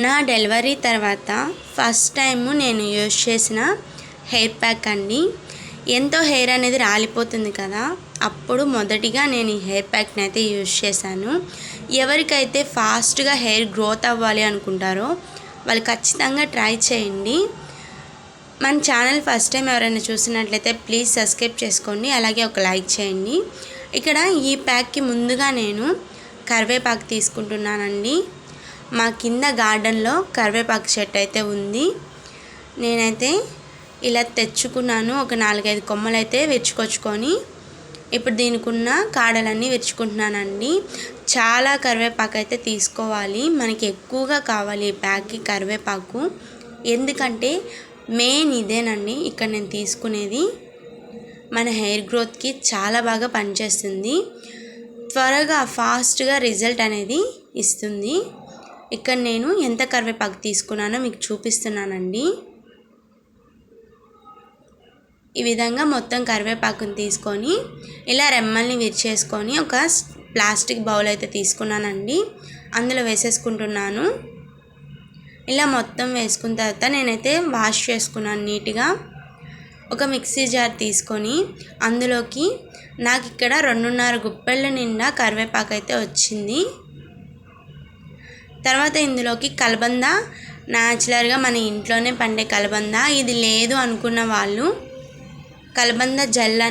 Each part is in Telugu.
నా డెలివరీ తర్వాత ఫస్ట్ టైము నేను యూజ్ చేసిన హెయిర్ ప్యాక్ అండి. ఎంతో హెయిర్ అనేది రాలిపోతుంది కదా, అప్పుడు మొదటిగా నేను ఈ హెయిర్ ప్యాక్ని అయితే యూజ్ చేశాను. ఎవరికైతే ఫాస్ట్గా హెయిర్ గ్రోత్ అవ్వాలి అనుకుంటారో వాళ్ళు ఖచ్చితంగా ట్రై చేయండి. మన ఛానల్ ఫస్ట్ టైం ఎవరైనా చూసినట్లయితే ప్లీజ్ సబ్స్క్రైబ్ చేసుకోండి, అలాగే ఒక లైక్ చేయండి. ఇక్కడ ఈ ప్యాక్కి ముందుగా నేను కరివేపాకు తీసుకుంటున్నానండి. మా కింద గార్డెన్లో కరివేపాకు చెట్టు అయితే ఉంది. నేనైతే ఇలా తెచ్చుకున్నాను. ఒక 4-5 కొమ్మలు అయితే విరుచుకొచ్చుకొని ఇప్పుడు దీనికి ఉన్న కాడలన్నీ విరుచుకుంటున్నానండి. చాలా కరివేపాకు అయితే తీసుకోవాలి, మనకి ఎక్కువగా కావాలి ఈ ప్యాక్కి కరివేపాకు. ఎందుకంటే మెయిన్ ఇదేనండి ఇక్కడ నేను తీసుకునేది. మన హెయిర్ గ్రోత్కి చాలా బాగా పనిచేస్తుంది, త్వరగా ఫాస్ట్గా రిజల్ట్ అనేది ఇస్తుంది. ఇక్కడ నేను ఎంత కరివేపాకు తీసుకున్నానో మీకు చూపిస్తున్నానండి. ఈ విధంగా మొత్తం కరివేపాకుని తీసుకొని ఇలా రెమ్మల్ని విరిచేసుకొని ఒక ప్లాస్టిక్ బౌల్ అయితే తీసుకున్నానండి. అందులో వేసేసుకుంటున్నాను. ఇలా మొత్తం వేసుకున్న తర్వాత నేనైతే వాష్ చేసుకున్నాను నీట్గా. ఒక మిక్సీ జార్ తీసుకొని అందులోకి నాకు ఇక్కడ 2.5 గుప్పెళ్ళ నిండా కరివేపాకు అయితే వచ్చింది. తర్వాత ఇందులోకి కలబంద, న్యాచురల్గా మన ఇంట్లోనే పండే కలబంద, ఇది లేదు అనుకున్న వాళ్ళు కలబంద జెల్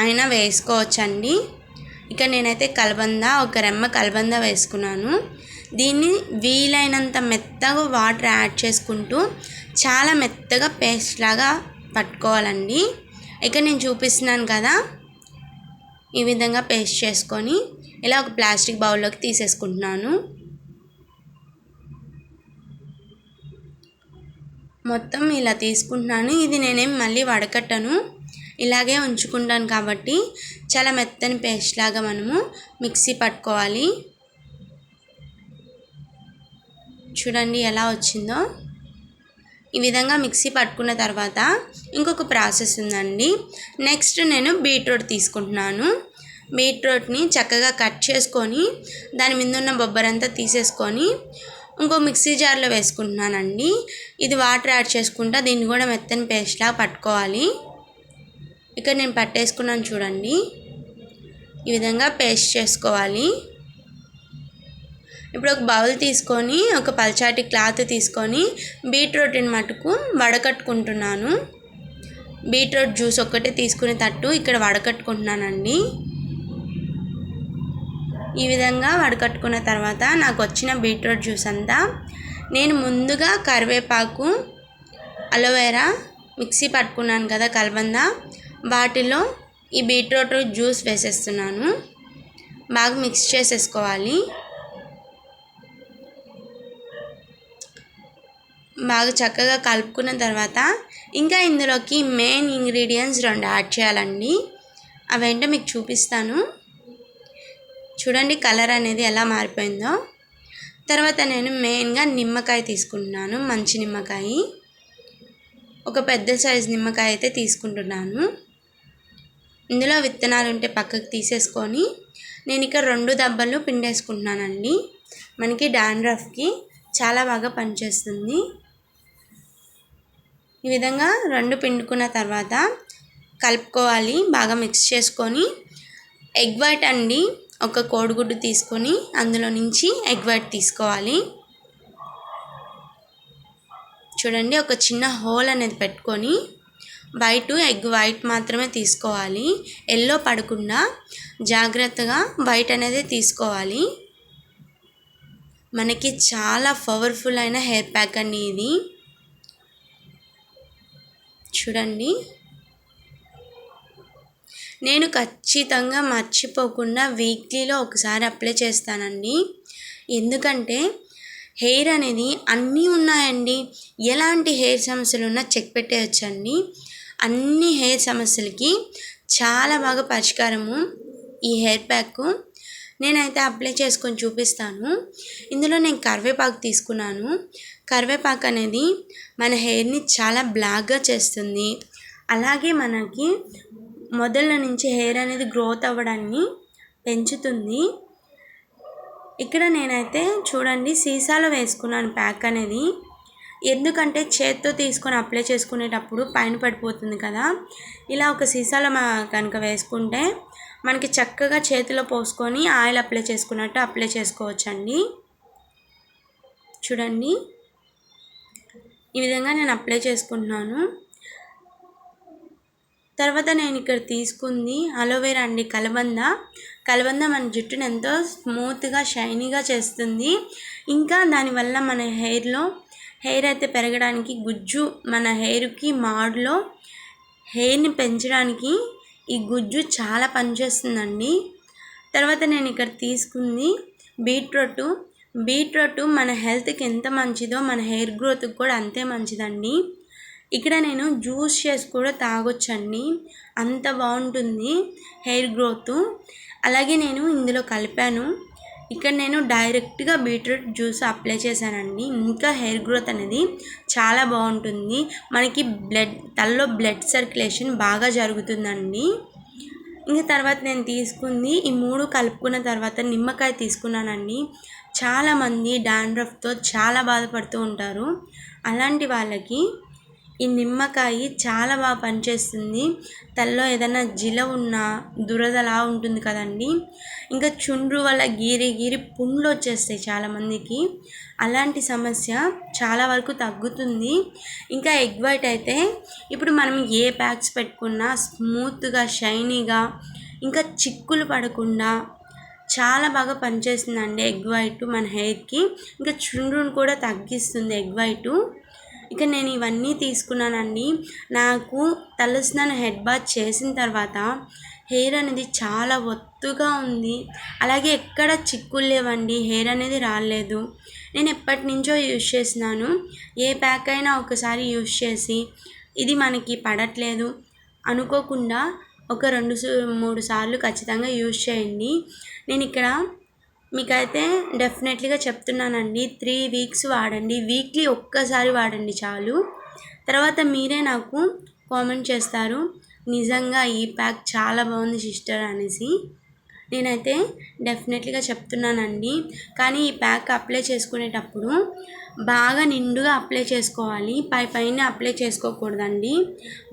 అయినా వేసుకోవచ్చండి. ఇక నేనైతే కలబంద, ఒక రెమ్మ కలబంద వేసుకున్నాను. దీన్ని వీలైనంత మెత్తగా వాటర్ యాడ్ చేసుకుంటూ చాలా మెత్తగా పేస్ట్ లాగా పట్టుకోవాలండి. ఇక నేను చూపిస్తున్నాను కదా, ఈ విధంగా పేస్ట్ చేసుకొని ఇలా ఒక ప్లాస్టిక్ బౌల్లోకి తీసేసుకుంటున్నాను. మొత్తం ఇలా తీసుకుంటున్నాను. ఇది నేనేం మళ్ళీ వడకట్టను, ఇలాగే ఉంచుకుంటాను కాబట్టి చాలా మెత్తని పేస్ట్ లాగా మనము మిక్సీ పట్టుకోవాలి. చూడండి ఎలా వచ్చిందో. ఈ విధంగా మిక్సీ పట్టుకున్న తర్వాత ఇంకొక ప్రాసెస్ ఉందండి. నెక్స్ట్ నేను బీట్రూట్ తీసుకుంటున్నాను. బీట్రూట్ని చక్కగా కట్ చేసుకొని దాని మీద ఉన్న బొబ్బరంతా తీసేసుకొని ఇంకో మిక్సీ జార్లో వేసుకుంటున్నానండి. ఇది వాటర్ యాడ్ చేసుకుంటా దీన్ని కూడా మెత్తని పేస్ట్లా పట్టుకోవాలి. ఇక్కడ నేను పట్టేసుకున్నాను చూడండి, ఈ విధంగా పేస్ట్ చేసుకోవాలి. ఇప్పుడు ఒక బౌల్ తీసుకొని ఒక పల్చాటి క్లాత్ తీసుకొని బీట్రూట్ని మటుకు వడకట్టుకుంటున్నాను. బీట్రూట్ జ్యూస్ ఒక్కటే తీసుకునే తట్టు ఇక్కడ వడకట్టుకుంటున్నానండి. ఈ విధంగా వడకట్టుకున్న తర్వాత నాకు వచ్చిన బీట్రూట్ జ్యూస్ అంతా నేను ముందుగా కరివేపాకు, అలోవెరా మిక్సీ పట్టుకున్నాను కదా కలబంద, వాటిలో ఈ బీట్రూట్ జ్యూస్ వేసేస్తున్నాను. బాగా మిక్స్ చేసేసుకోవాలి. బాగా చక్కగా కలుపుకున్న తర్వాత ఇంకా ఇందులోకి మెయిన్ ఇంగ్రీడియంట్స్ 2 యాడ్ చేయాలండి. అవేంటో మీకు చూపిస్తాను. చూడండి కలర్ అనేది ఎలా మారిపోయిందో. తర్వాత నేను మెయిన్గా నిమ్మకాయ తీసుకుంటున్నాను, మంచి నిమ్మకాయ. ఒక పెద్ద సైజు నిమ్మకాయ అయితే తీసుకుంటున్నాను. ఇందులో విత్తనాలు ఉంటే పక్కకు తీసేసుకొని నేను ఇక్కడ 2 దెబ్బలు పిండేసుకుంటున్నానండి. మనకి డాండ్రఫ్కి చాలా బాగా పనిచేస్తుంది. ఈ విధంగా 2 పిండుకున్న తర్వాత కలుపుకోవాలి, బాగా మిక్స్ చేసుకొని ఎగ్ వైట్ అండి, ఒక కోడిగుడ్డు తీసుకొని అందులో నుంచి ఎగ్ వైట్ తీసుకోవాలి. చూడండి ఒక చిన్న హోల్ అనేది పెట్టుకొని ఎగ్ వైట్ మాత్రమే తీసుకోవాలి. ఎల్లో పడకుండా జాగ్రత్తగా వైట్ అనేది తీసుకోవాలి. మనకి చాలా పవర్ఫుల్ అయిన హెయిర్ ప్యాక్ అండి ఇది. చూడండి నేను ఖచ్చితంగా మర్చిపోకుండా వీక్లీలో ఒకసారి అప్లై చేస్తానండి. ఎందుకంటే హెయిర్ అనేది అన్నీ ఉన్నాయండి, ఎలాంటి హెయిర్ సమస్యలు ఉన్నా చెక్ పెట్టేయచ్చండి. అన్ని హెయిర్ సమస్యలకి చాలా బాగా పరిష్కారము ఈ హెయిర్ ప్యాక్. నేనైతే అప్లై చేసుకొని చూపిస్తాను. ఇందులో నేను కరివేపాకు తీసుకున్నాను. కరివేపాకు అనేది మన హెయిర్ని చాలా బ్లాక్గా చేస్తుంది, అలాగే మనకి మొదళ్ళ నుంచి హెయిర్ అనేది గ్రోత్ అవ్వడాన్ని పెంచుతుంది. ఇక్కడ నేనైతే చూడండి సీసాలో వేసుకున్నాను ప్యాక్ అనేది. ఎందుకంటే చేత్తో తీసుకొని అప్లై చేసుకునేటప్పుడు పైన పడిపోతుంది కదా. ఇలా ఒక సీసాలో కనుక వేసుకుంటే మనకి చక్కగా చేతిలో పోసుకొని ఆయిల్ అప్లై చేసుకున్నట్టు అప్లై చేసుకోవచ్చండి. చూడండి ఈ విధంగా నేను అప్లై చేసుకుంటున్నాను. తర్వాత నేను ఇక్కడ తీసుకుంది అలోవెరా అండి, కలబంద మన జుట్టును ఎంతో స్మూత్గా షైనీగా చేస్తుంది. ఇంకా దానివల్ల మన హెయిర్ అయితే పెరగడానికి, గుజ్జు మన హెయిర్కి మాడులో హెయిర్ని పెంచడానికి ఈ గుజ్జు చాలా పనిచేస్తుందండి. తర్వాత నేను ఇక్కడ తీసుకుంది బీట్రూట్ మన హెల్త్కి ఎంత మంచిదో మన హెయిర్ గ్రోత్కి కూడా అంతే మంచిదండి. ఇక్కడ నేను జ్యూస్ చేసి కూడా తాగొచ్చండి, అంత బాగుంటుంది హెయిర్ గ్రోత్. అలాగే నేను ఇందులో కలిపాను. ఇక్కడ నేను డైరెక్ట్గా బీట్రూట్ జ్యూస్ అప్లై చేశానండి. ఇంకా హెయిర్ గ్రోత్ అనేది చాలా బాగుంటుంది. మనకి తలలో బ్లడ్ సర్క్యులేషన్ బాగా జరుగుతుందండి. ఇంకా తర్వాత నేను తీసుకుంది ఈ 3 కలుపుకున్న తర్వాత నిమ్మకాయ తీసుకున్నానండి. చాలామంది డాండ్రఫ్తో చాలా బాధపడుతూ ఉంటారు. అలాంటి వాళ్ళకి ఈ నిమ్మకాయ చాలా బాగా పనిచేస్తుంది. తలలో ఏదైనా జిల ఉన్నా, దురదలా ఉంటుంది కదండి, ఇంకా చుండ్రు వల్ల గీరి పుండ్లు వచ్చేస్తాయి చాలామందికి. అలాంటి సమస్య చాలా వరకు తగ్గుతుంది. ఇంకా ఎగ్ వైట్ అయితే ఇప్పుడు మనం ఏ ప్యాక్స్ పెట్టుకున్నా స్మూత్గా షైనీగా ఇంకా చిక్కులు పడకుండా చాలా బాగా పనిచేస్తుందండి ఎగ్ వైట్ మన హెయిర్కి. ఇంకా చుండ్రును కూడా తగ్గిస్తుంది ఎగ్ వైట్. ఇక నేను ఇవన్నీ తీసుకున్నానండి. నాకు తలస్నానం హెడ్ బాత్ చేసిన తర్వాత హెయిర్ అనేది చాలా ఒత్తుగా ఉంది. అలాగే ఎక్కడ చిక్కులు లేవండి, హెయిర్ అనేది రాలేదు. నేను ఎప్పటి నుంచో యూజ్ చేస్తున్నాను. ఏ ప్యాక్ అయినా ఒకసారి యూజ్ చేసి ఇది మనకి పడట్లేదు అనుకోకుండా ఒక 2-3 సార్లు ఖచ్చితంగా యూజ్ చేయండి. నేను ఇక్కడ మీకైతే డెఫినెట్లీగా చెప్తున్నానండి, 3 వీక్స్ వాడండి. వీక్లీ ఒక్కసారి వాడండి చాలు. తర్వాత మీరే నాకు కామెంట్ చేస్తారు, నిజంగా ఈ ప్యాక్ చాలా బాగుంది సిస్టర్ అనేసి. నేనైతే డెఫినెట్లీగా చెప్తున్నానండి. కానీ ఈ ప్యాక్ అప్లై చేసుకునేటప్పుడు బాగా నిండుగా అప్లై చేసుకోవాలి, పైన అప్లై చేసుకోకూడదండి.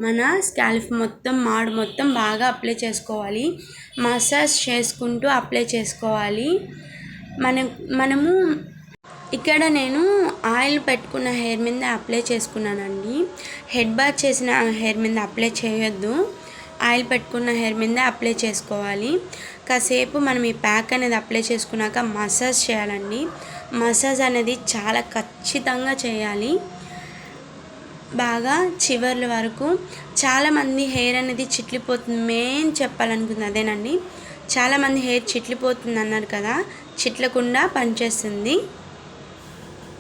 మన స్కాల్ప్ మొత్తం, మాడు మొత్తం బాగా అప్లై చేసుకోవాలి. మసాజ్ చేసుకుంటూ అప్లై చేసుకోవాలి. మనము ఇక్కడ నేను ఆయిల్ పెట్టుకున్న హెయిర్ మీద అప్లై చేసుకున్నానండి. హెడ్ బాత్ చేసిన హెయిర్ మీద అప్లై చేయొద్దు, ఆయిల్ పెట్టుకున్న హెయిర్ మీద అప్లై చేసుకోవాలి. కాసేపు మనం ఈ ప్యాక్ అనేది అప్లై చేసుకున్నాక మసాజ్ చేయాలండి. మసాజ్ అనేది చాలా ఖచ్చితంగా చేయాలి, బాగా చివర్ల వరకు. చాలామంది హెయిర్ అనేది చిట్లిపోతుంది, మెయిన్ చెప్పాలనుకుంది అదేనండి. చాలామంది హెయిర్ చిట్లిపోతుంది అన్నారు కదా, చిట్లకుండా పనిచేస్తుంది.